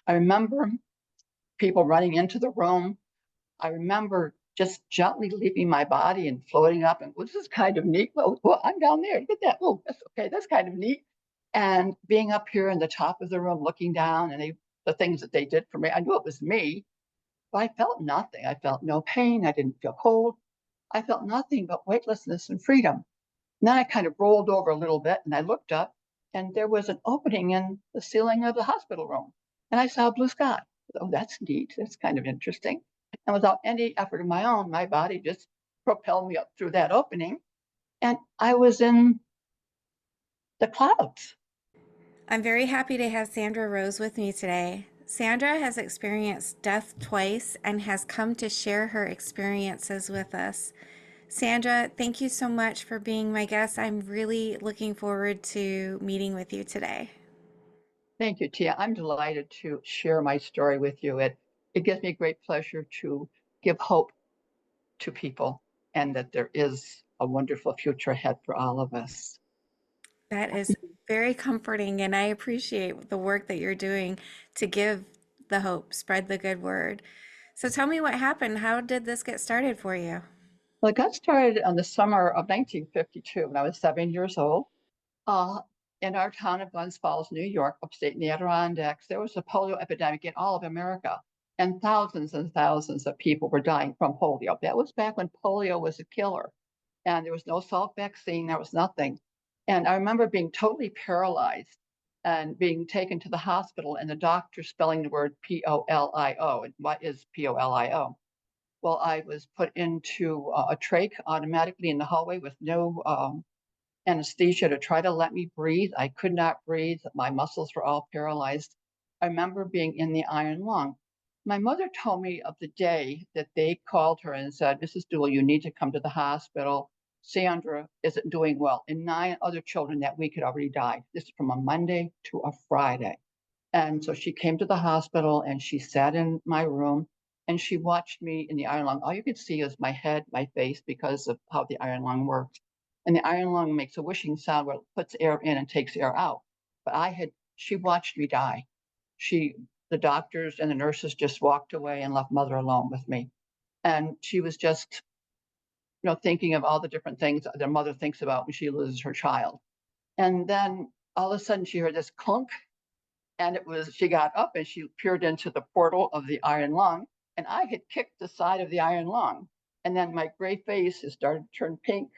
I remember people running into the room. I remember just gently leaving my body and floating up. And well, this is kind of neat. Well, I'm down there. Look at that. Oh, that's okay. That's kind of neat. And being up here in the top of the room, looking down, and the things that they did for me, I knew it was me, but I felt nothing. I felt no pain. I didn't feel cold. I felt nothing but weightlessness and freedom. And then I kind of rolled over a little bit and I looked up, and there was an opening in the ceiling of the hospital room. And I saw a blue sky. Oh, that's neat. That's kind of interesting. And without any effort of my own, my body just propelled me up through that opening. And I was in the clouds. I'm very happy to have Sandra Rose with me today. Sandra has experienced death twice and has come to share her experiences with us. Sandra, thank you so much for being my guest. I'm really looking forward to meeting with you today. Thank you, Tia. I'm delighted to share my story with you. It gives me great pleasure to give hope to people and that there is a wonderful future ahead for all of us. That is very comforting, and I appreciate the work that you're doing to give the hope, spread the good word. So tell me what happened. How did this get started for you? Well, it got started in the summer of 1952 when I was 7 years old. Uh, in our town of Glens, New York, upstate in the Adirondacks, there was a polio epidemic in all of America, and thousands of people were dying from polio. That was back when polio was a killer, and there was no salk vaccine, there was nothing. And I remember being totally paralyzed and being taken to the hospital, and the doctor spelling the word polio. And what is polio? Well, I was put into a trach automatically in the hallway with no anesthesia to try to let me breathe. I could not breathe. My muscles were all paralyzed. I remember being in the iron lung. My mother told me of the day that they called her and said, Mrs. Dooley, you need to come to the hospital. Sandra isn't doing well. And 9 other children that week had already died. This is from a Monday to a Friday. And so she came to the hospital and she sat in my room and she watched me in the iron lung. All you could see is my head, my face, because of how the iron lung works. And the iron lung makes a whooshing sound where it puts air in and takes air out. But she watched me die. She, the doctors and the nurses just walked away and left mother alone with me. And she was just, thinking of all the different things that a mother thinks about when she loses her child. And then all of a sudden she heard this clunk, and she got up and she peered into the portal of the iron lung, and I had kicked the side of the iron lung. And then my gray face has started to turn pink,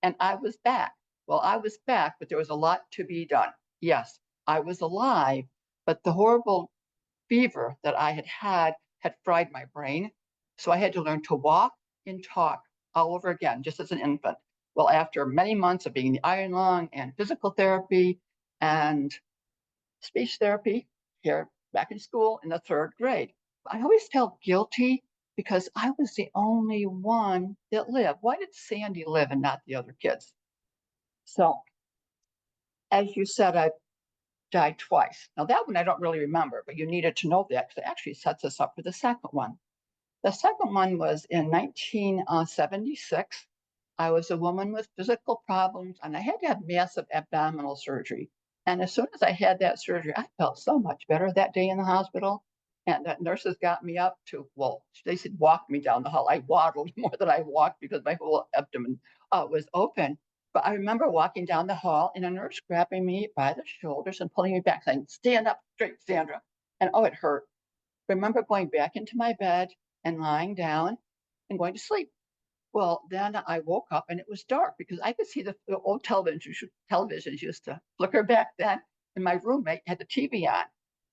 and I was back. Well, I was back, but there was a lot to be done. Yes, I was alive, but the horrible fever that I had fried my brain. So I had to learn to walk and talk all over again, just as an infant. Well, after many months of being in the iron lung and physical therapy and speech therapy here back in school in the third grade. I always felt guilty because I was the only one that lived. Why did Sandy live and not the other kids? So, as you said, I died twice. Now, that one I don't really remember, but you needed to know that because it actually sets us up for the second one. The second one was in 1976. I was a woman with physical problems, and I had to have massive abdominal surgery. And as soon as I had that surgery, I felt so much better that day in the hospital. And the nurses got me up well, they said, walk me down the hall. I waddled more than I walked because my whole abdomen was open. But I remember walking down the hall and a nurse grabbing me by the shoulders and pulling me back, saying, stand up straight, Sandra. And oh, it hurt. I remember going back into my bed and lying down and going to sleep. Well, then I woke up and it was dark because I could see the old televisions used to flicker back then. And my roommate had the TV on.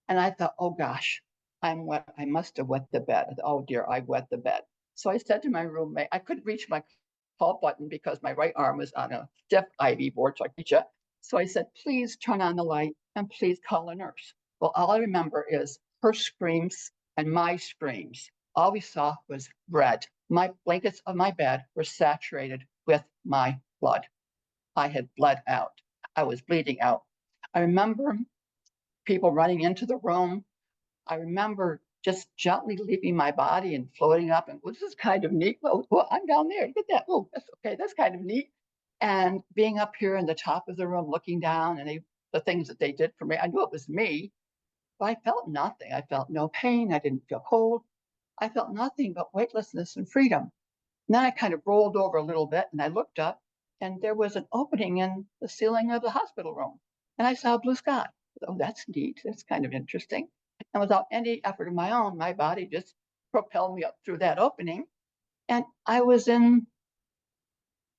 And I thought, oh gosh, I'm wet. I must have wet the bed. Oh dear, I wet the bed. So I said to my roommate, I couldn't reach my call button because my right arm was on a stiff IV board, so I could reach it. So I said, please turn on the light and please call a nurse. Well, all I remember is her screams and my screams. All we saw was red. My blankets of my bed were saturated with my blood. I had bled out. I was bleeding out. I remember people running into the room. I remember just gently leaving my body and floating up. And well, this is kind of neat. Well, I'm down there. Look at that. Oh, that's okay. That's kind of neat. And being up here in the top of the room, looking down, and the things that they did for me, I knew it was me, But I felt nothing. I felt no pain. I didn't feel cold. I felt nothing but weightlessness and freedom. And then I kind of rolled over a little bit and I looked up and there was an opening in the ceiling of the hospital room. And I saw blue sky. Oh, that's neat. That's kind of interesting. And without any effort of my own, my body just propelled me up through that opening. And I was in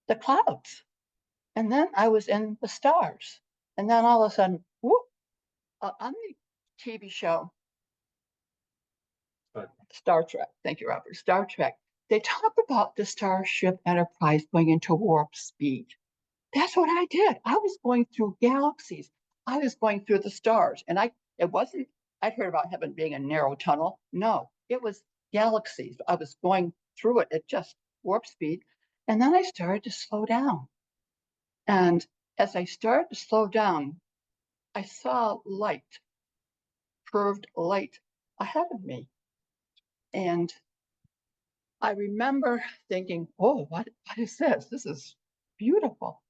the clouds. And then I was in the stars. And then all of a sudden, whoop, on the TV show, Star Trek, thank you, Robert, Star Trek, they talk about the Starship Enterprise going into warp speed. That's what I did. I was going through galaxies. I was going through the stars. And it wasn't, I'd heard about heaven being a narrow tunnel. No, it was galaxies. I was going through it at just warp speed. And then I started to slow down. And as I started to slow down, I saw light, curved light ahead of me. And I remember thinking, oh, what is this? This is beautiful.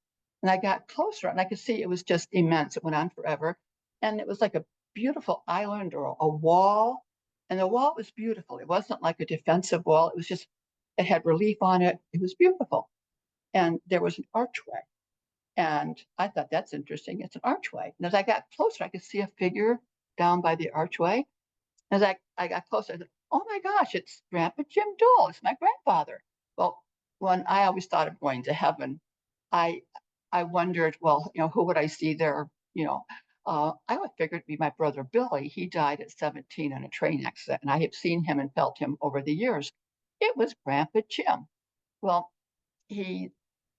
And I got closer and I could see it was just immense. It went on forever. And it was like a beautiful island or a wall. And the wall was beautiful. It wasn't like a defensive wall. It was just, it had relief on it. It was beautiful. And there was an archway. And I thought, that's interesting. It's an archway. And as I got closer, I could see a figure down by the archway. As I got closer, I said, oh my gosh, it's Grandpa Jim Dole. It's my grandfather. Well, when I always thought of going to heaven, I I wondered, well, who would I see there? I would figure it'd be my brother Billy. He died at 17 in a train accident, and I have seen him and felt him over the years. It was Grandpa Jim. Well, he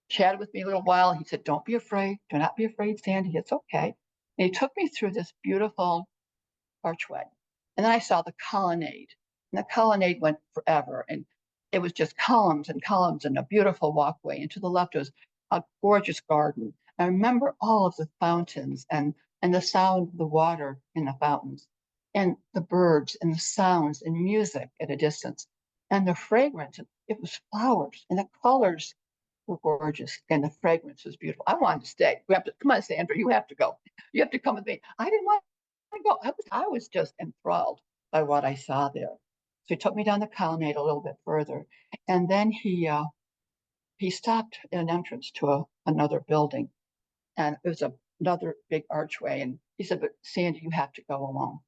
chatted with me a little while. He said, don't be afraid. Do not be afraid, Sandy. It's okay. And he took me through this beautiful archway. And then I saw the colonnade. And the colonnade went forever. And it was just columns and columns and a beautiful walkway. And to the left was a gorgeous garden. I remember all of the fountains and the sound of the water in the fountains and the birds and the sounds and music at a distance and the fragrance. It was flowers and the colors were gorgeous and the fragrance was beautiful. I wanted to stay. We have to come on, Sandra. You have to go. You have to come with me. I didn't want to go. I was just enthralled by what I saw there. So he took me down the colonnade a little bit further, and then he stopped at an entrance to another building, and it was another big archway. And he said, "But Sandy, you have to go alone."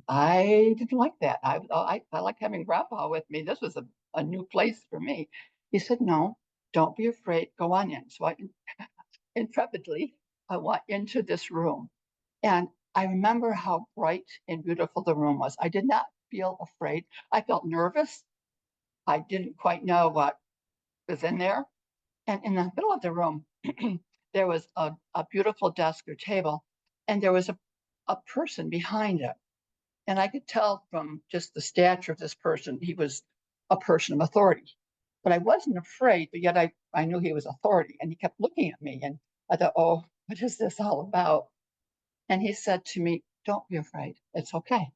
I didn't like that. I like having Grandpa with me. This was a new place for me. He said, "No, don't be afraid. Go on in." So I intrepidly I went into this room, and I remember how bright and beautiful the room was. I did not feel afraid. I felt nervous. I didn't quite know what was in there. And in the middle of the room, there was a beautiful desk or table, and there was a person behind it. And I could tell from just the stature of this person, he was a person of authority. But I wasn't afraid, but yet I knew he was authority. And he kept looking at me, and I thought, oh, what is this all about? And he said to me, don't be afraid. It's okay.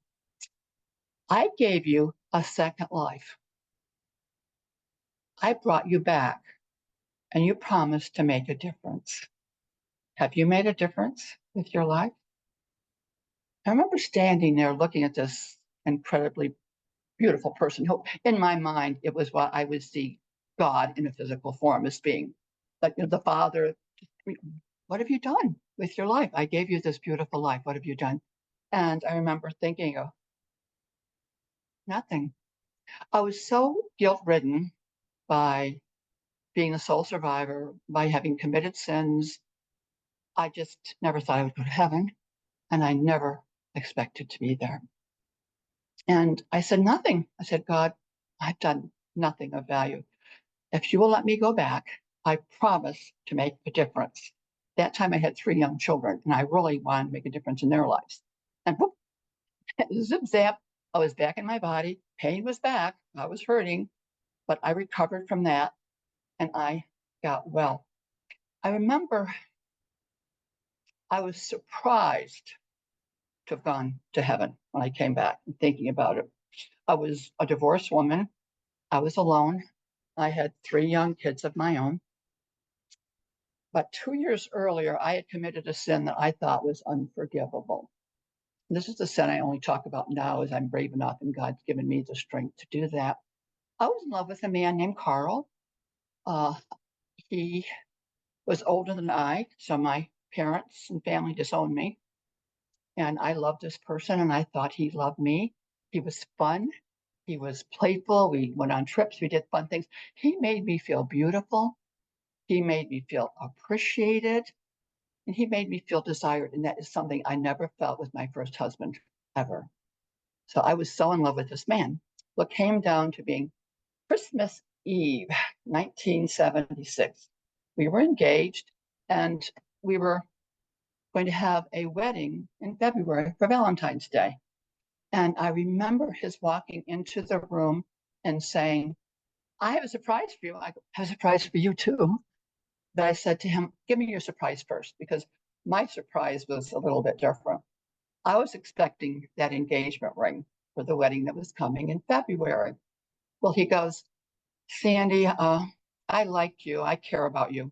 I gave you a second life. I brought you back, and you promised to make a difference. Have you made a difference with your life? I remember standing there looking at this incredibly beautiful person who, in my mind, it was what I would see God in a physical form as being like the Father. What have you done with your life? I gave you this beautiful life. What have you done? And I remember thinking, oh, nothing. I was so guilt ridden by being a sole survivor, by having committed sins. I just never thought I would go to heaven, and I never expected to be there. And I said, nothing. I said, God, I've done nothing of value. If you will let me go back, I promise to make a difference. That time I had 3 young children, and I really wanted to make a difference in their lives. And whoop, zip zap, I was back in my body. Pain was back. I was hurting, but I recovered from that, and I got well. I remember I was surprised to have gone to heaven when I came back and thinking about it. I was a divorced woman. I was alone. I had 3 young kids of my own. But 2 years earlier, I had committed a sin that I thought was unforgivable. This is the sin I only talk about now as I'm brave enough and God's given me the strength to do that. I was in love with a man named Carl. Uh, he was older than I, so my parents and family disowned me. And I loved this person and I thought he loved me. He was fun. He was playful. We went on trips. We did fun things. He made me feel beautiful. He made me feel appreciated. And he made me feel desired. And that is something I never felt with my first husband ever. So I was so in love with this man. What came down to being Christmas Eve, 1976. We were engaged and we were going to have a wedding in February for Valentine's Day. And I remember his walking into the room and saying, I have a surprise for you. I have a surprise for you too. But I said to him, give me your surprise first, because my surprise was a little bit different. I was expecting that engagement ring for the wedding that was coming in February. Well, he goes, Sandy, I like you. I care about you.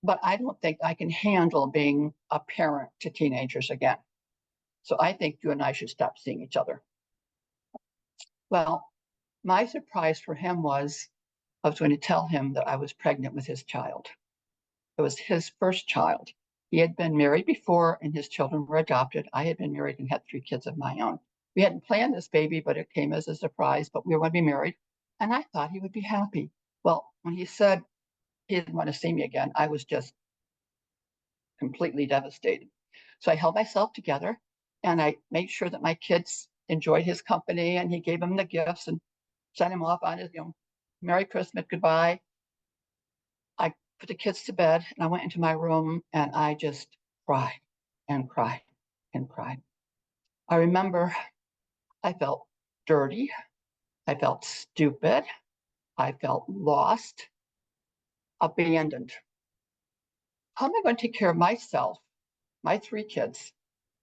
But I don't think I can handle being a parent to teenagers again. So I think you and I should stop seeing each other. Well, my surprise for him was I was going to tell him that I was pregnant with his child. It was his first child. He had been married before and his children were adopted. I had been married and had 3 kids of my own. We hadn't planned this baby, but it came as a surprise, but we were going to be married. And I thought he would be happy. Well, when he said he didn't want to see me again, I was just completely devastated. So I held myself together and I made sure that my kids enjoyed his company and he gave them the gifts and sent him off on his, Merry Christmas, goodbye. I put the kids to bed and I went into my room and I just cried and cried and cried. I remember I felt dirty. I felt stupid. I felt lost, abandoned. How am I going to take care of myself, my 3 kids,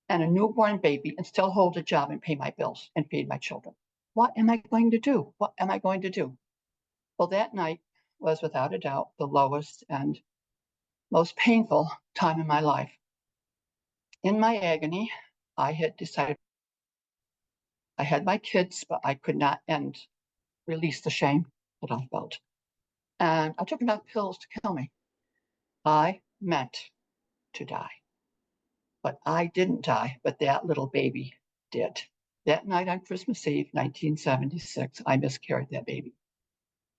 and a newborn baby and still hold a job and pay my bills and feed my children? What am I going to do? What am I going to do? Well, that night was without a doubt the lowest and most painful time in my life. In my agony, I had decided I had my kids, but I could not release the shame that I felt. And I took enough pills to kill me. I meant to die. But I didn't die, but that little baby did. That night on Christmas Eve, 1976, I miscarried that baby.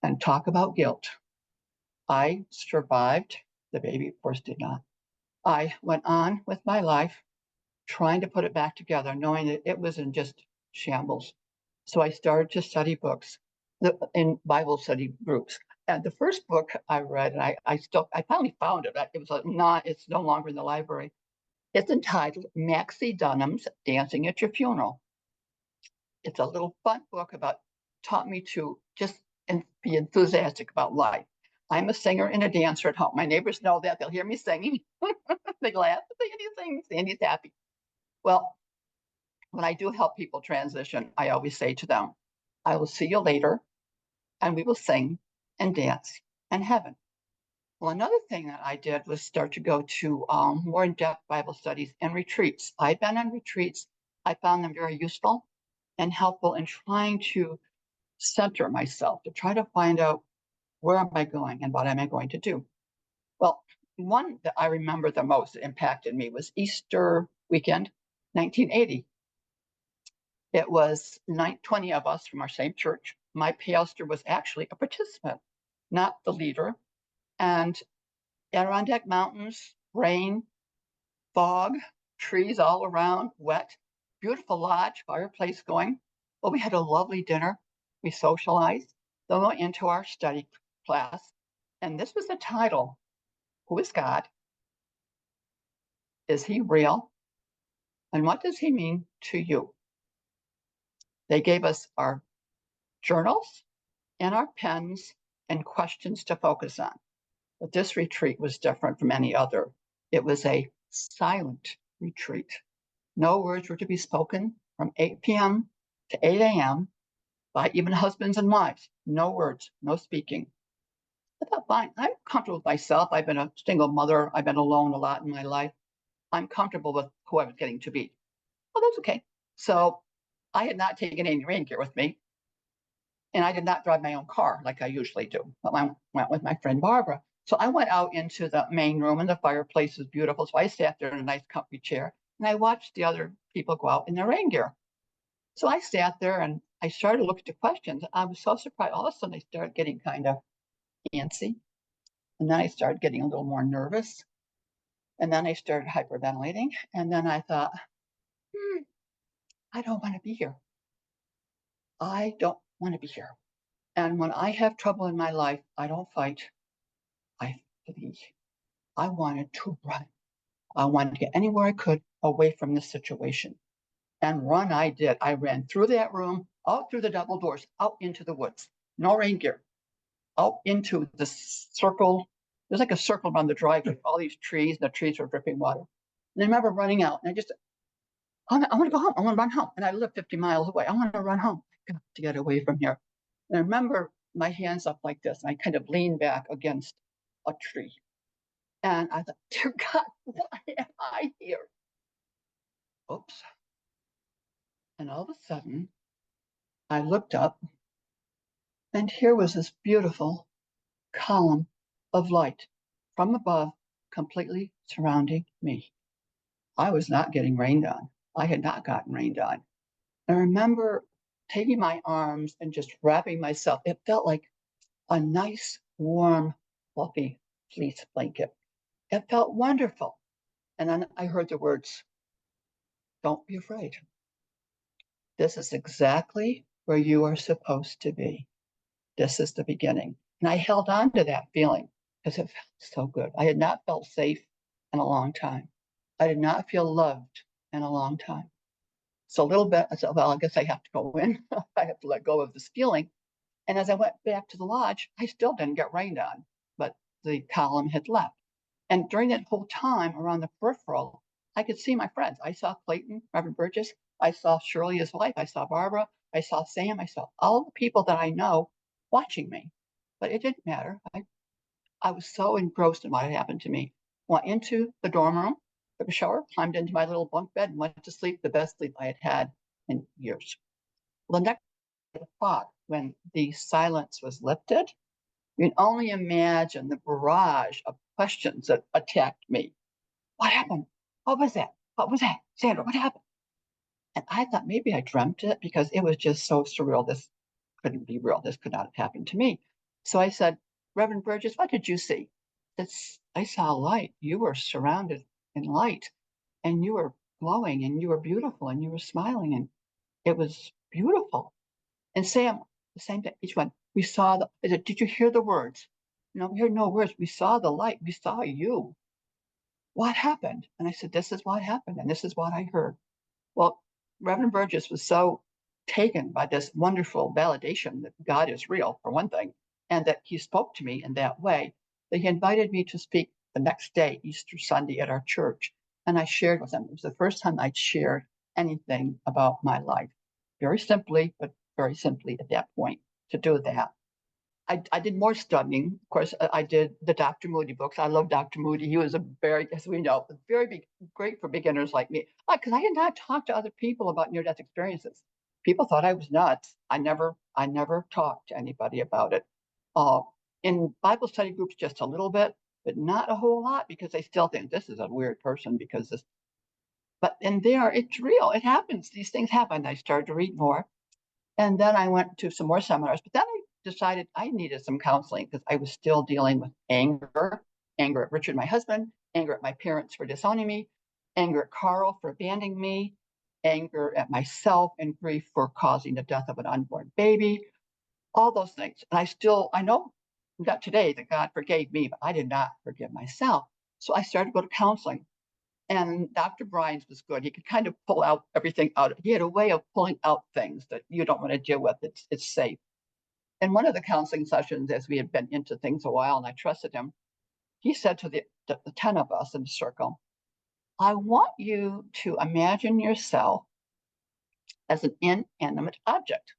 And talk about guilt. I survived. The baby, of course, did not. I went on with my life, trying to put it back together, knowing that it was in just shambles. So I started to study books in Bible study groups. And the first book I read, and I finally found it. It's no longer in the library. It's entitled Maxie Dunham's Dancing at Your Funeral. It's a little fun book taught me to just be enthusiastic about life. I'm a singer and a dancer at home. My neighbors know that. They'll hear me singing. They laugh. Sandy's singing. Sandy's happy. Well, when I do help people transition, I always say to them, I will see you later and we will sing and dance in heaven. Well, another thing that I did was start to go to more in-depth Bible studies and retreats. I've been on retreats. I found them very useful and helpful in trying to center myself, to try to find out where am I going and what am I going to do. Well, one that I remember the most that impacted me was Easter weekend, 1980. It was 20 of us from our same church. My pastor was actually a participant, not the leader. And Adirondack Mountains, rain, fog, trees all around, wet, beautiful lodge, fireplace going. Well, we had a lovely dinner. We socialized. Then we went into our study class. And this was the title, Who is God? Is he real? And what does he mean to you? They gave us our journals and our pens and questions to focus on. But this retreat was different from any other. It was a silent retreat. No words were to be spoken from 8 p.m. to 8 a.m. by even husbands and wives. No words, no speaking. I thought, fine, I'm comfortable with myself. I've been a single mother. I've been alone a lot in my life. I'm comfortable with who I was getting to be. Oh, that's okay. So I had not taken any rain gear with me, and I did not drive my own car like I usually do. But I went with my friend Barbara. So I went out into the main room, and the fireplace was beautiful. So I sat there in a nice comfy chair, and I watched the other people go out in their rain gear. So I sat there and I started to look at the questions. I was so surprised. All of a sudden, I started getting kind of antsy. And then I started getting a little more nervous. And then I started hyperventilating. And then I thought, hmm, I don't want to be here. I don't want to be here. And when I have trouble in my life, I don't fight, I flee. I wanted to run. I wanted to get anywhere I could away from this situation. And run I did. I ran through that room, out through the double doors, out into the woods. No rain gear. Out into the circle. There's like a circle around the driveway with all these trees, and the trees were dripping water. And I remember running out, and I want to go home. I want to run home. And I live 50 miles away. I want to run home. I got to get away from here. And I remember my hands up like this, and I kind of leaned back against a tree. And I thought, dear God, why am I here? Oops. And all of a sudden, I looked up, and here was this beautiful column of light from above, completely surrounding me. I was not getting rained on. I had not gotten rained on. I remember taking my arms and just wrapping myself. It felt like a nice, warm, fluffy fleece blanket. It felt wonderful. And then I heard the words, don't be afraid. This is exactly where you are supposed to be. This is the beginning. And I held on to that feeling because it felt so good. I had not felt safe in a long time. I did not feel loved in a long time. So a little bit, I said, well, I guess I have to go in. I have to let go of this feeling. And as I went back to the lodge, I still didn't get rained on, but the column had left. And during that whole time around the peripheral, I could see my friends. I saw Clayton, Reverend Burgess. I saw Shirley, his wife. I saw Barbara. I saw Sam. I saw all the people that I know watching me. But it didn't matter. I was so engrossed in what had happened to me. Went into the dorm room, took a shower, climbed into my little bunk bed, and went to sleep, the best sleep I had had in years. Well, the next o'clock, when the silence was lifted, you can only imagine the barrage of questions that attacked me. What happened? What was that? What was that? Sandra, what happened? And I thought maybe I dreamt it because it was just so surreal. This couldn't be real. This could not have happened to me. So I said, Reverend Burgess, what did you see? I saw light. You were surrounded in light, and you were glowing, and you were beautiful, and you were smiling, and it was beautiful. And Sam, the same thing, each one, we saw I said, did you hear the words? No, we heard no words. We saw the light. We saw you. What happened? And I said, this is what happened, and this is what I heard. Well, Reverend Burgess was so taken by this wonderful validation that God is real, for one thing, and that he spoke to me in that way, that he invited me to speak the next day, Easter Sunday, at our church. And I shared with him. It was the first time I'd shared anything about my life. Very simply, but very simply at that point to do that. I did more studying. Of course, I did the Dr. Moody books. I love Dr. Moody. He was a very, as we know, very big, great for beginners like me. Because I had not talked to other people about near-death experiences. People thought I was nuts. I never talked to anybody about it. Uh, in Bible study groups, just a little bit, but not a whole lot because they still think this is a weird person because this. But in there, it's real. It happens. These things happen. I started to read more. And then I went to some more seminars, but then I decided I needed some counseling because I was still dealing with anger at Richard, my husband, anger at my parents for disowning me, anger at Carl for abandoning me, anger at myself, and grief for causing the death of an unborn baby, all those things. And I know that today that God forgave me, but I did not forgive myself. So I started to go to counseling. And Dr. Bryan's was good. He could kind of pull out everything out. He had a way of pulling out things that you don't want to deal with. It's safe. In one of the counseling sessions, as we had been into things a while and I trusted him, he said to the 10 of us in the circle, I want you to imagine yourself as an inanimate object.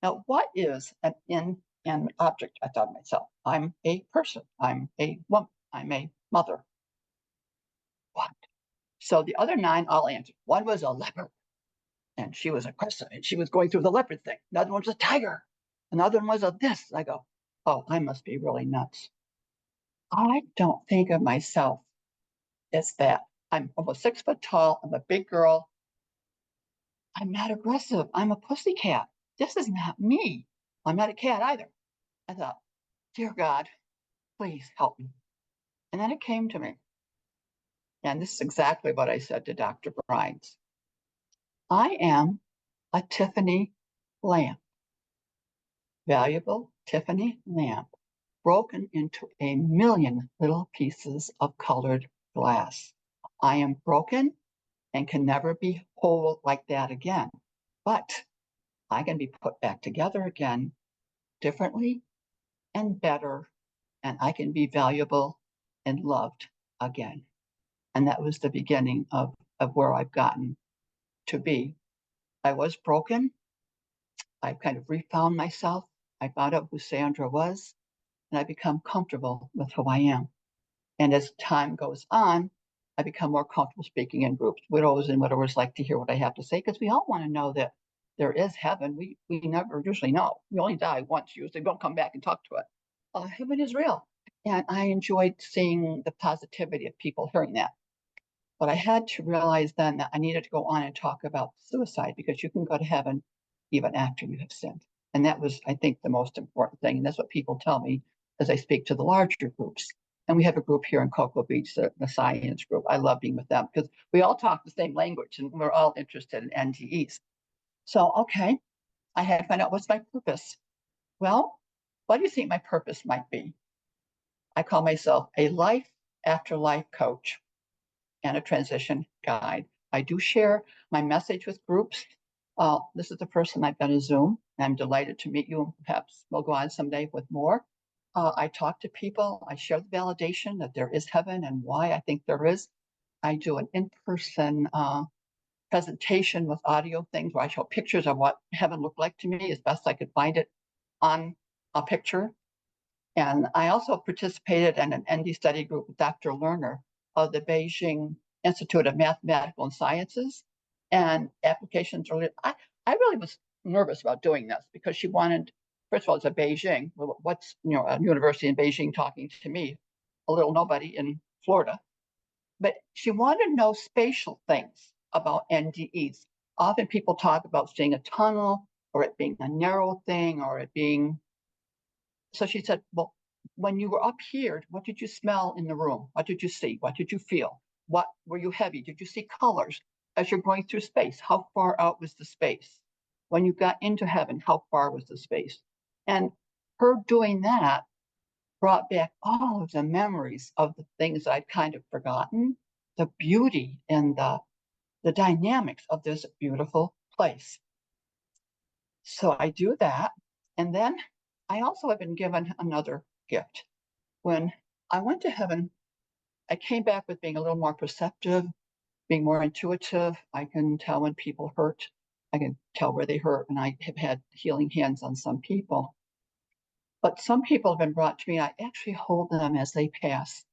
Now, what is an inanimate object? I thought to myself, I'm a person. I'm a woman. I'm a mother. What? So the other 9 all answered. One was a leopard. And she was aggressive and she was going through the leopard thing. Another one was a tiger. Another one was a this. I go, oh, I must be really nuts. I don't think of myself as that. I'm almost 6 foot tall. I'm a big girl. I'm not aggressive. I'm a pussy cat. This is not me. I'm not a cat either. I thought, dear God, please help me. And then it came to me. And this is exactly what I said to Dr. Brines. I am a Tiffany lamp, valuable Tiffany lamp, broken into a million little pieces of colored glass. I am broken and can never be whole like that again. But I can be put back together again differently and better, and I can be valuable and loved again. And that was the beginning of where I've gotten to be. I was broken. I kind of refound myself. I found out who Sandra was, and I become comfortable with who I am. And as time goes on, I become more comfortable speaking in groups. Widows and widowers like to hear what I have to say because we all want to know that there is heaven. We never usually know. We only die once usually. We don't come back and talk to it. Heaven is real. And I enjoyed seeing the positivity of people hearing that. But I had to realize then that I needed to go on and talk about suicide because you can go to heaven even after you have sinned. And that was, I think, the most important thing. And that's what people tell me as I speak to the larger groups. And we have a group here in Cocoa Beach, the science group. I love being with them because we all talk the same language and we're all interested in NDEs. So, okay, I had to find out what's my purpose. Well, what do you think my purpose might be? I call myself a life after life coach and a transition guide. I do share my message with groups. This is the first time I've done a Zoom. I'm delighted to meet you. Perhaps we'll go on someday with more. I talk to people. I share the validation that there is heaven and why I think there is. I do an in-person presentation with audio things where I show pictures of what heaven looked like to me as best I could find it on a picture. And I also participated in an ND study group with Dr. Lerner of the Beijing Institute of Mathematical and Sciences and applications. I really was nervous about doing this because she wanted, first of all, it's a Beijing. What's a university in Beijing talking to me, a little nobody in Florida. But she wanted to know spatial things about NDEs. Often people talk about seeing a tunnel or it being a narrow thing or it being. So she said, well, when you were up here, what did you smell in the room? What did you see? What did you feel? What were you heavy? Did you see colors as you're going through space? How far out was the space? When you got into heaven, how far was the space? And her doing that brought back all of the memories of the things I'd kind of forgotten, the beauty and the dynamics of this beautiful place. So I do that. And then I also have been given another gift. When I went to heaven, I came back with being a little more perceptive, being more intuitive. I can tell when people hurt. I can tell where they hurt, and I have had healing hands on some people. But some people have been brought to me. I actually hold them as they pass.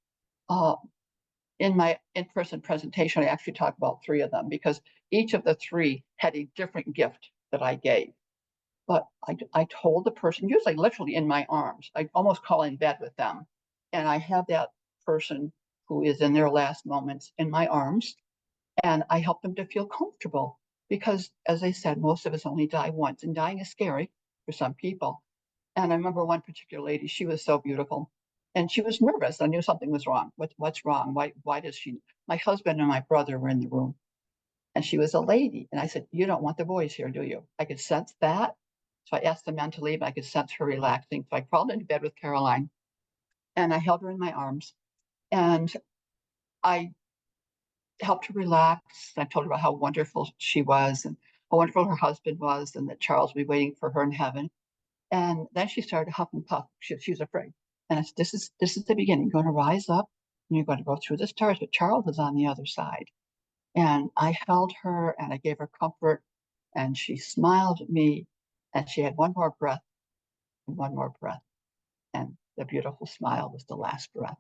In my in-person presentation, I actually talk about 3 of them because each of the 3 had a different gift that I gave. But I told the person, usually literally in my arms, I almost call in bed with them. And I have that person who is in their last moments in my arms. And I help them to feel comfortable because, as I said, most of us only die once. And dying is scary for some people. And I remember one particular lady, she was so beautiful. And she was nervous. I knew something was wrong. What's wrong? Why does she? My husband and my brother were in the room. And she was a lady. And I said, you don't want the boys here, do you? I could sense that. So I asked the men to leave. I could sense her relaxing. So I crawled into bed with Caroline and I held her in my arms and I helped her relax. I told her about how wonderful she was and how wonderful her husband was and that Charles would be waiting for her in heaven. And then she started to huff and puff. She was afraid. And I said, this is the beginning. You're going to rise up and you're going to go through the stars, but Charles is on the other side. And I held her and I gave her comfort and she smiled at me and she had one more breath and one more breath. And the beautiful smile was the last breath.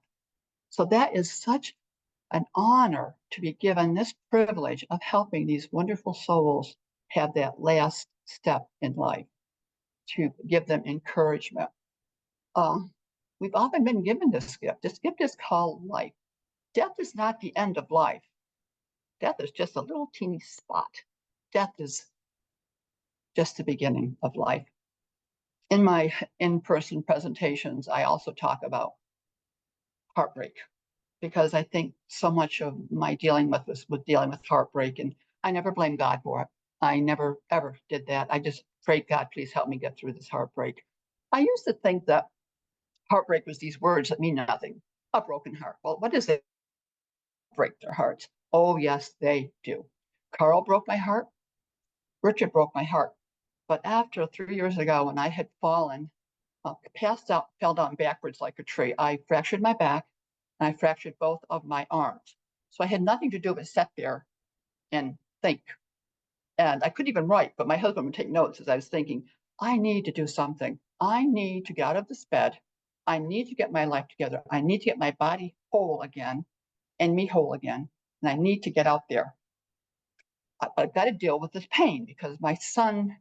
So that is such an honor to be given this privilege of helping these wonderful souls have that last step in life to give them encouragement. Um, we've often been given this gift. This gift is called life. Death is not the end of life. Death is just a little teeny spot. Death is just the beginning of life. In my in-person presentations, I also talk about heartbreak because I think so much of my dealing with this was dealing with heartbreak, and I never blame God for it. I never ever did that. I just prayed, God, please help me get through this heartbreak. I used to think that heartbreak was these words that mean nothing. A broken heart. Well, what does it break their hearts? Oh, yes, they do. Carl broke my heart. Richard broke my heart. But after 3 years ago, when I had fallen, passed out, fell down backwards like a tree, I fractured my back and I fractured both of my arms. So I had nothing to do but sit there and think. And I couldn't even write, but my husband would take notes as I was thinking, I need to do something. I need to get out of this bed. I need to get my life together. I need to get my body whole again and me whole again. And I need to get out there. I've got to deal with this pain because my son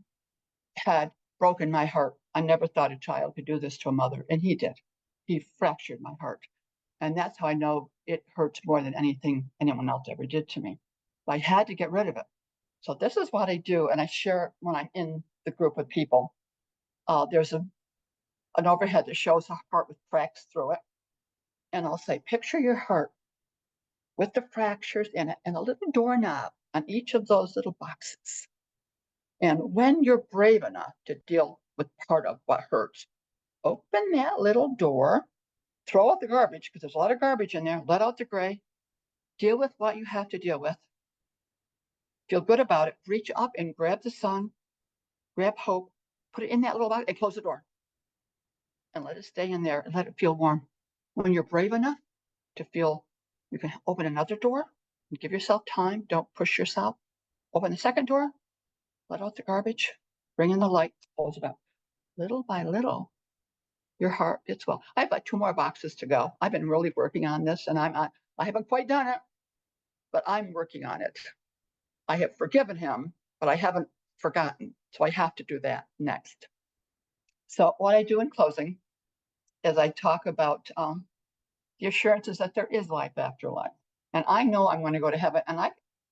had broken my heart. I never thought a child could do this to a mother, and he did. He fractured my heart. And that's how I know it hurts more than anything anyone else ever did to me. But I had to get rid of it. So this is what I do, and I share it when I'm in the group with people. There's an overhead that shows a heart with cracks through it. And I'll say, picture your heart with the fractures in it and a little doorknob on each of those little boxes. And when you're brave enough to deal with part of what hurts, open that little door, throw out the garbage because there's a lot of garbage in there, let out the gray, deal with what you have to deal with, feel good about it, reach up and grab the sun, grab hope, put it in that little box and close the door and let it stay in there and let it feel warm. When you're brave enough to feel you can open another door and give yourself time, don't push yourself. Open the second door, let out the garbage, bring in the light, close it up. Little by little, your heart gets well. I have like 2 more boxes to go. I've been really working on this and I haven't quite done it, but I'm working on it. I have forgiven him, but I haven't forgotten. So I have to do that next. So what I do in closing is I talk about the assurances that there is life after life. And I know I'm going to go to heaven and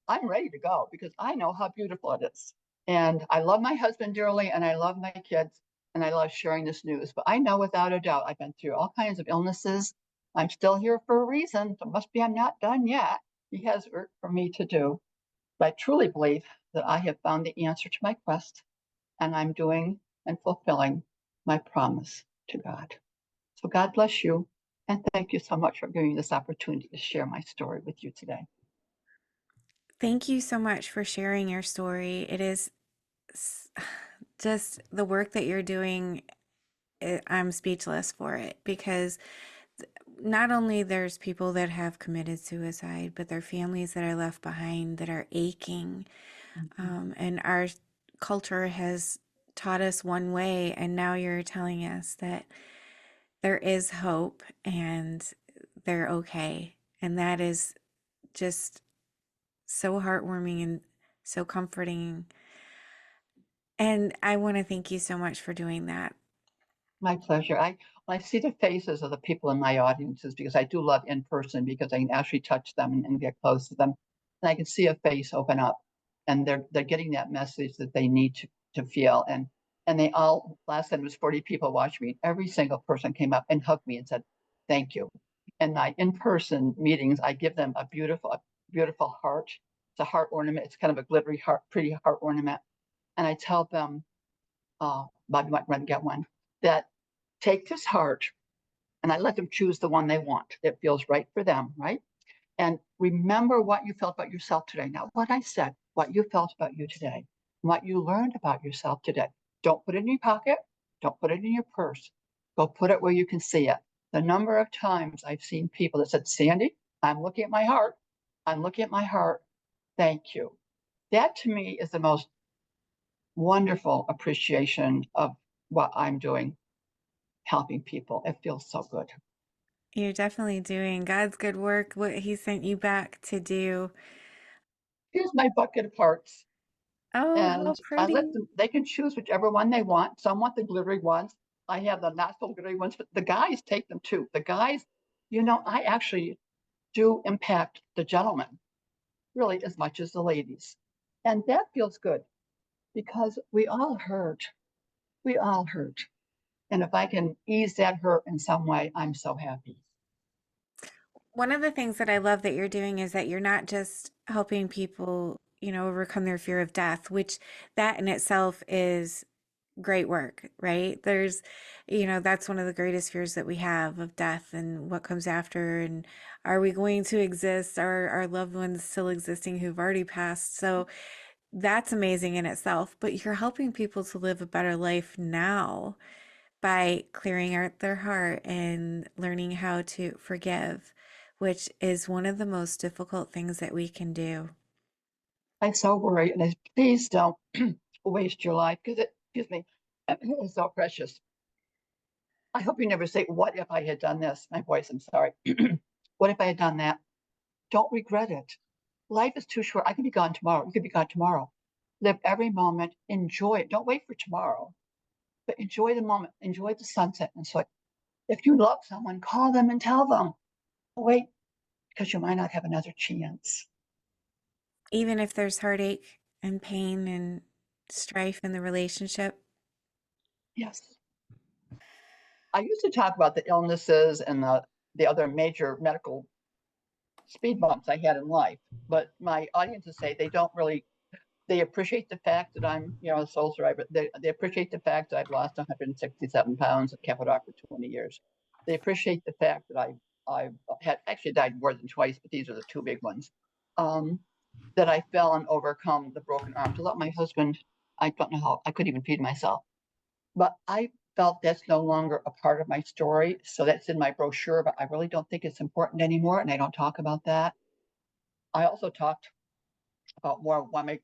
I'm ready to go because I know how beautiful it is. And I love my husband dearly and I love my kids and I love sharing this news. But I know without a doubt I've been through all kinds of illnesses. I'm still here for a reason. So it must be I'm not done yet. He has work for me to do. But I truly believe that I have found the answer to my quest and I'm doing and fulfilling my promise to God. So God bless you. And thank you so much for giving me this opportunity to share my story with you today. Thank you so much for sharing your story. It is just the work that you're doing. I'm speechless for it because not only there's people that have committed suicide, but there are families that are left behind that are aching. And our culture has taught us one way, and now you're telling us that there is hope and they're okay. And that is just so heartwarming and so comforting. And I want to thank you so much for doing that. My pleasure. When I see the faces of the people in my audiences, because I do love in person, because I can actually touch them and get close to them, and I can see a face open up, and they're getting that message that they need to feel. And they all last time it was 40 people watched me. Every single person came up and hugged me and said, "Thank you." And my in-person meetings, I give them a beautiful heart. It's a heart ornament. It's kind of a glittery heart, pretty heart ornament. And I tell them, Bob, you might run and get one, that take this heart and I let them choose the one they want that feels right for them, right? And remember what you felt about yourself today. Not what I said, what you felt about you today, what you learned about yourself today. Don't put it in your pocket. Don't put it in your purse. Go put it where you can see it. The number of times I've seen people that said, Sandy, I'm looking at my heart. I'm looking at my heart. Thank you. That to me is the most wonderful appreciation of what I'm doing, helping people. It feels so good. You're definitely doing God's good work, what He sent you back to do. Here's my bucket of hearts. Oh, how And I let pretty. them, they can choose whichever one they want. Some want the glittery ones. I have the not so glittery ones, but the guys take them too. The guys, I actually do impact the gentlemen really as much as the ladies. And that feels good because we all hurt. We all hurt. And if I can ease that hurt in some way, I'm so happy. One of the things that I love that you're doing is that you're not just helping people, overcome their fear of death, which that in itself is great work, right? That's one of the greatest fears that we have of death and what comes after. And are we going to exist? Are our loved ones still existing who've already passed? So that's amazing in itself. But you're helping people to live a better life now by clearing out their heart and learning how to forgive, which is one of the most difficult things that we can do. I so worry, and please don't waste your life because excuse me, it's so precious. I hope you never say, "What if I had done this?" My voice, I'm sorry. What if I had done that? Don't regret it. Life is too short. I could be gone tomorrow. You could be gone tomorrow. Live every moment. Enjoy it. Don't wait for tomorrow, but enjoy the moment. Enjoy the sunset. And so, if you love someone, call them and tell them. Wait, because you might not have another chance. Even if there's heartache and pain and strife in the relationship. Yes. I used to talk about the illnesses and the other major medical speed bumps I had in life, but my audiences say they don't really they appreciate the fact that I'm, a soul survivor. They appreciate the fact that I've lost 167 pounds and kept it off for 20 years. They appreciate the fact that I've had actually died more than twice, but these are the two big ones. Um, that I fell and overcome the broken arm. To let my husband, I don't know how I couldn't even feed myself, but I felt that's no longer a part of my story. So that's in my brochure, but I really don't think it's important anymore, and I don't talk about that. I also talked about more why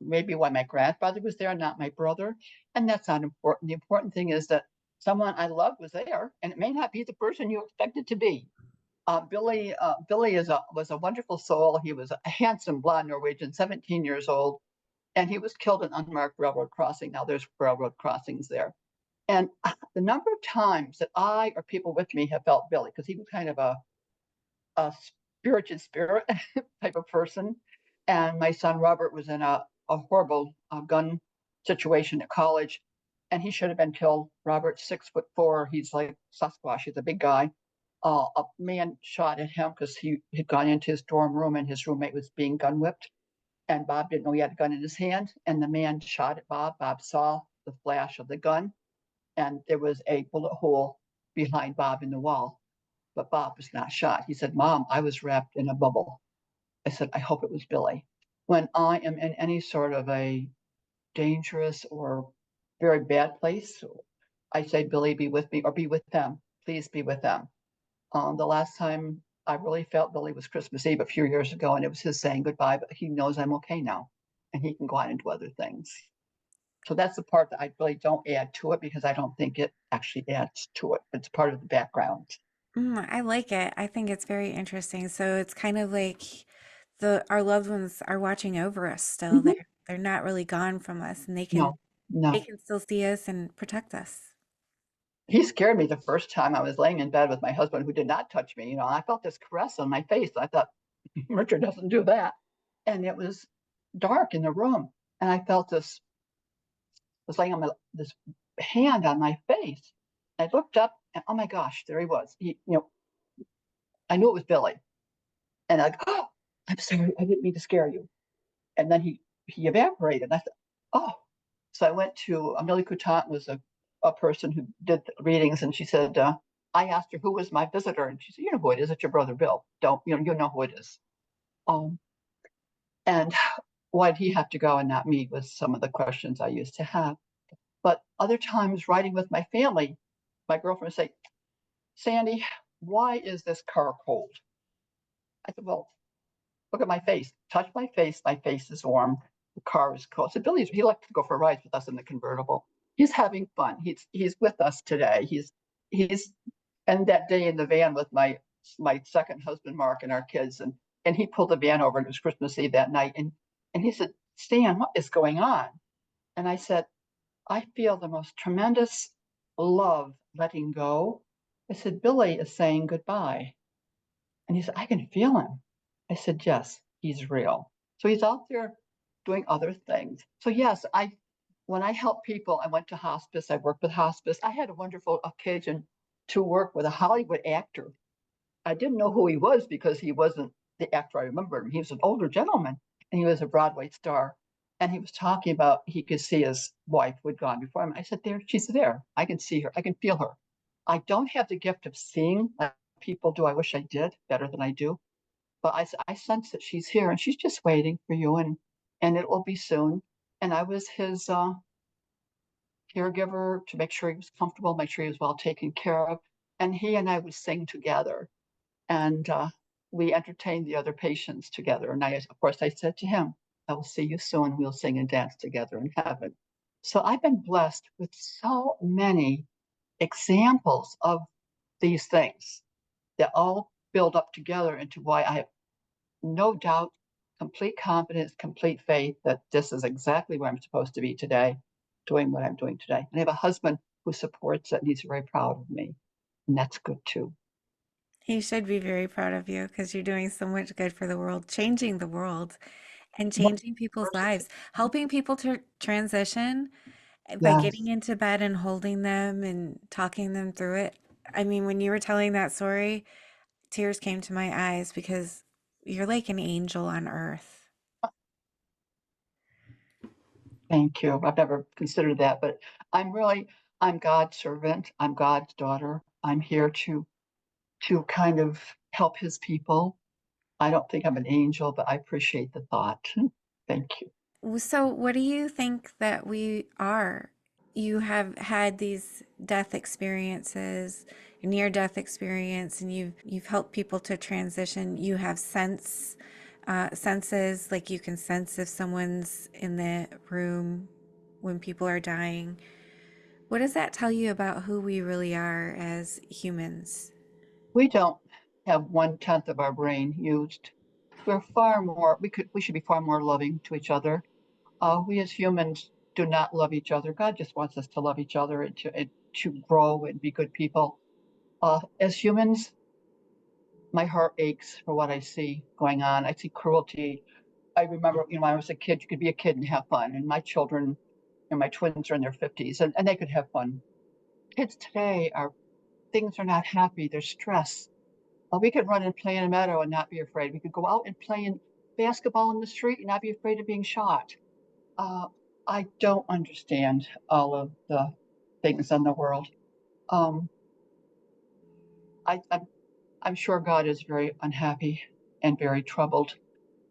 maybe why my grandfather was there, not my brother, and that's not important. The important thing is that someone I loved was there, and it may not be the person you expect it to be. Billy was a wonderful soul. He was a handsome blonde Norwegian, 17 years old, and he was killed in an unmarked railroad crossing. Now there's railroad crossings there, and the number of times that I or people with me have felt Billy, because he was kind of a spirited spirit type of person. And my son Robert was in a horrible gun situation at college, and he should have been killed. Robert's 6'4". He's like Sasquatch. He's a big guy. A man shot at him because he had gone into his dorm room and his roommate was being gun whipped. And Bob didn't know he had a gun in his hand. And the man shot at Bob. Bob saw the flash of the gun, and there was a bullet hole behind Bob in the wall. But Bob was not shot. He said, "Mom, I was wrapped in a bubble." I said, "I hope it was Billy." When I am in any sort of a dangerous or very bad place, I say, "Billy, be with me," or "Be with them. Please be with them." The last time I really felt Billy was Christmas Eve a few years ago, and it was his saying goodbye, but he knows I'm okay now, and he can go on and do other things. So that's the part that I really don't add to it because I don't think it actually adds to it. It's part of the background. I like it. I think it's very interesting. So it's kind of like the our loved ones are watching over us still. Mhm. They're not really gone from us, and No, they no. can still see us and protect us. He scared me the first time I was laying in bed with my husband, who did not touch me. I felt this caress on my face. I thought, Richard doesn't do that. And it was dark in the room. And I felt this was laying on this hand on my face. I looked up and oh my gosh, there he was. I knew it was Billy. And I go, "Oh, I'm sorry, I didn't mean to scare you." And then he evaporated. And I thought, oh. So I went to Amelie Coutant, was a person who did readings, and she said, I asked her who was my visitor, and she said, "You know who it is. It's your brother Bill. Don't you know who it is?" Um, and why did he have to go and not me was some of the questions I used to have. But other times, riding with my family, my girlfriend would say, "Sandy, why is this car cold?" I said, "Well, look at my face. Touch my face. My face is warm. The car is cold." So he liked to go for rides with us in the convertible. He's having fun. He's with us today. He's and that day in the van with my second husband Mark and our kids, and he pulled the van over, and it was Christmas Eve that night, and he said, Stan, what is going on? And I said, I feel the most tremendous love letting go. I said, Billy is saying goodbye. And he said, I can feel him. I said, yes, he's real. So he's out there doing other things. So yes, when I help people, I went to hospice, I worked with hospice. I had a wonderful occasion to work with a Hollywood actor. I didn't know who he was because he wasn't the actor I remembered him. He was an older gentleman and he was a Broadway star. And he was talking about he could see his wife who had gone before him. I said, there, she's there. I can see her. I can feel her. I don't have the gift of seeing like people do. I wish I did better than I do. But I sense that she's here and she's just waiting for you and it will be soon. And I was his caregiver to make sure he was comfortable, make sure he was well taken care of. And he and I would sing together and we entertained the other patients together. And of course, I said to him, I will see you soon. We'll sing and dance together in heaven. So I've been blessed with so many examples of these things that all build up together into why I have no doubt, complete confidence, complete faith that this is exactly where I'm supposed to be today, doing what I'm doing today. And I have a husband who supports it and he's very proud of me. And that's good too. He should be very proud of you because you're doing so much good for the world, changing the world and One changing people's person, lives, helping people to transition by getting yes. into bed and holding them and talking them through it. I mean, when you were telling that story, tears came to my eyes because you're like an angel on earth. Thank you. I've never considered that, but I'm really, I'm God's servant. I'm God's daughter. I'm here to kind of help his people. I don't think I'm an angel, but I appreciate the thought. Thank you. So, what do you think that we are? You have had these death experiences, near death experience, and you've helped people to transition. You have senses, like you can sense if someone's in the room when people are dying. What does that tell you about who we really are as humans? We don't have 1/10 of our brain used. We're far more, we should be far more loving to each other. We as humans do not love each other. God just wants us to love each other and to grow and be good people. As humans, my heart aches for what I see going on. I see cruelty. I remember, when I was a kid, you could be a kid and have fun. And my children and my twins are in their 50s and they could have fun. Kids today are, things are not happy. There's stress. We could run and play in a meadow and not be afraid. We could go out and play in basketball in the street and not be afraid of being shot. Uh, I don't understand all of the things in the world. Um, I'm sure God is very unhappy and very troubled.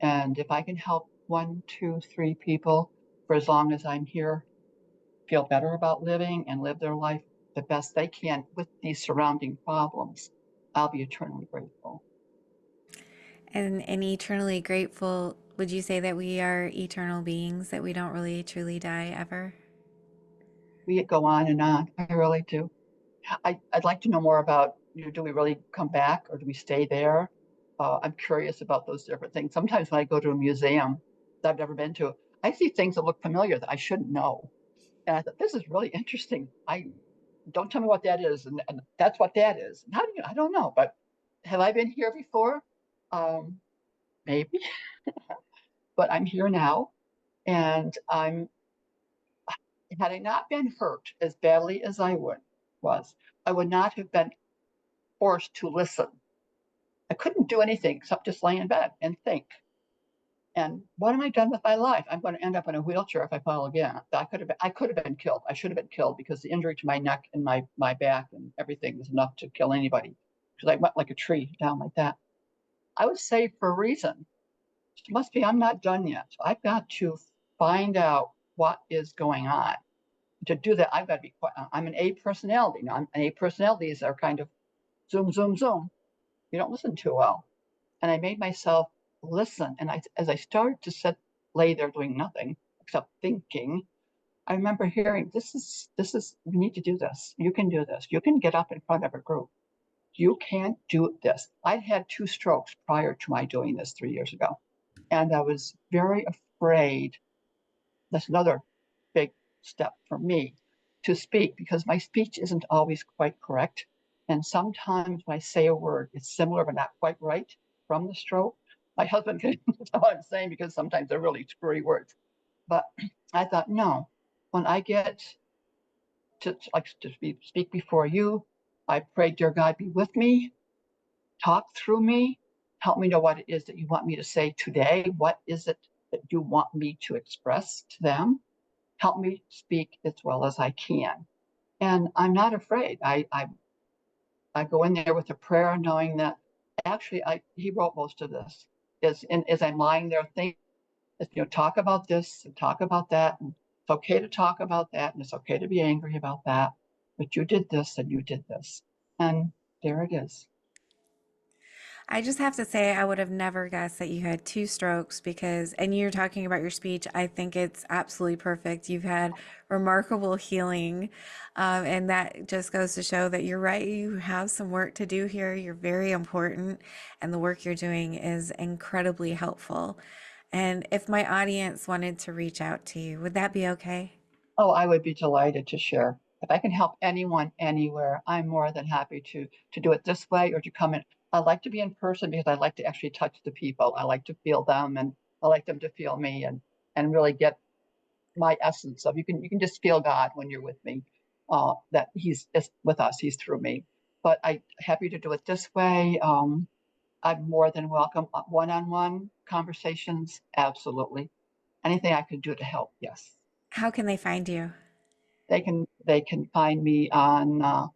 And if I can help one, two, three people for as long as I'm here feel better about living and live their life the best they can with these surrounding problems, I'll be eternally grateful. And eternally grateful, would you say that we are eternal beings, that we don't really truly die ever? We go on and on. I really do. I'd like to know more about, do we really come back or do we stay there? I'm curious about those different things. Sometimes when I go to a museum that I've never been to, I see things that look familiar that I shouldn't know. And I thought, this is really interesting. I don't tell me what that is. And that's what that is. And how do you, I don't know, but have I been here before? Um, maybe, but I'm here now. And had I not been hurt as badly as I would not have been forced to listen. I couldn't do anything except just lay in bed and think. And what am I done with my life? I'm going to end up in a wheelchair if I fall again. I could have been killed. I should have been killed because the injury to my neck and my back and everything was enough to kill anybody. Because I went like a tree down like that. I was saved for a reason. It must be I'm not done yet. So I've got to find out what is going on. To do that, I've got to be quite, I'm an A personality. Now, I'm an A personalities are kind of zoom, zoom, zoom. You don't listen too well. And I made myself listen. And as I started to lay there doing nothing except thinking, I remember hearing, you need to do this. You can do this. You can get up in front of a group. You can do this. I'd had 2 strokes prior to my doing this 3 years ago. And I was very afraid That's another big step for me to speak because my speech isn't always quite correct. And sometimes when I say a word, it's similar but not quite right from the stroke. My husband can tell what I'm saying because sometimes they're really screwy words. But I thought, no, when I get to speak before you, I pray, dear God, be with me, talk through me, help me know what it is that you want me to say today. What is it that you want me to express to them? Help me speak as well as I can. And I'm not afraid. I go in there with a prayer, knowing that actually he wrote most of this. As I'm lying there thinking, talk about this and talk about that, and it's okay to talk about that, and it's okay to be angry about that, but you did this and you did this, and there it is. I just have to say, I would have never guessed that you had two strokes because, and you're talking about your speech, I think it's absolutely perfect. You've had remarkable healing. And that just goes to show that you're right. You have some work to do here. You're very important, and the work you're doing is incredibly helpful. And if my audience wanted to reach out to you, would that be okay? Oh, I would be delighted to share. If I can help anyone anywhere, I'm more than happy to do it this way or to come in. I like to be in person because I like to actually touch the people. I like to feel them, and I like them to feel me, and really get my essence of you can just feel God when you're with me. That He's with us, He's through me. But I happy to do it this way. I'm more than welcome. One-on-one conversations, absolutely. Anything I could do to help, yes. How can they find you? They can find me on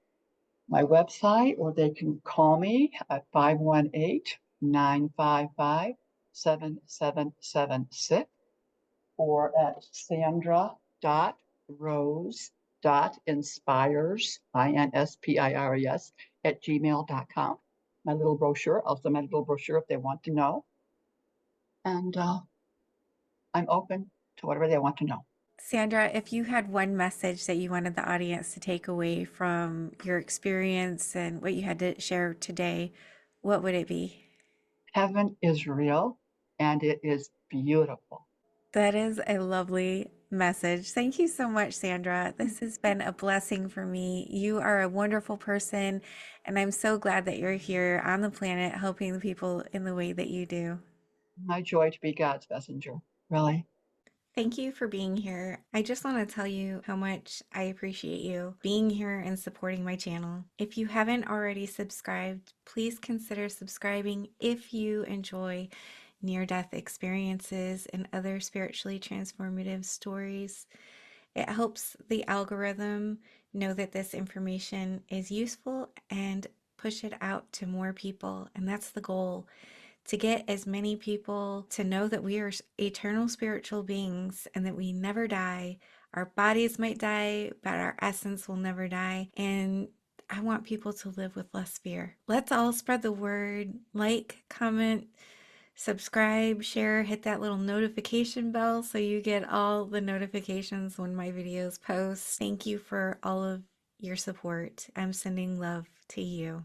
my website, or they can call me at 518-955-7776, or at sandra.rose.inspires, inspires, at gmail.com. My little brochure, I'll send my little brochure if they want to know. And I'm open to whatever they want to know. Sandra, if you had one message that you wanted the audience to take away from your experience and what you had to share today, what would it be? Heaven is real and it is beautiful. That is a lovely message. Thank you so much, Sandra. This has been a blessing for me. You are a wonderful person, and I'm so glad that you're here on the planet helping the people in the way that you do. My joy to be God's messenger, really. Thank you for being here. I just want to tell you how much I appreciate you being here and supporting my channel. If you haven't already subscribed, please consider subscribing if you enjoy near-death experiences and other spiritually transformative stories. It helps the algorithm know that this information is useful and push it out to more people, and that's the goal, to get as many people to know that we are eternal spiritual beings and that we never die. Our bodies might die, but our essence will never die. And I want people to live with less fear. Let's all spread the word. Like, comment, subscribe, share, hit that little notification bell so you get all the notifications when my videos post. Thank you for all of your support. I'm sending love to you.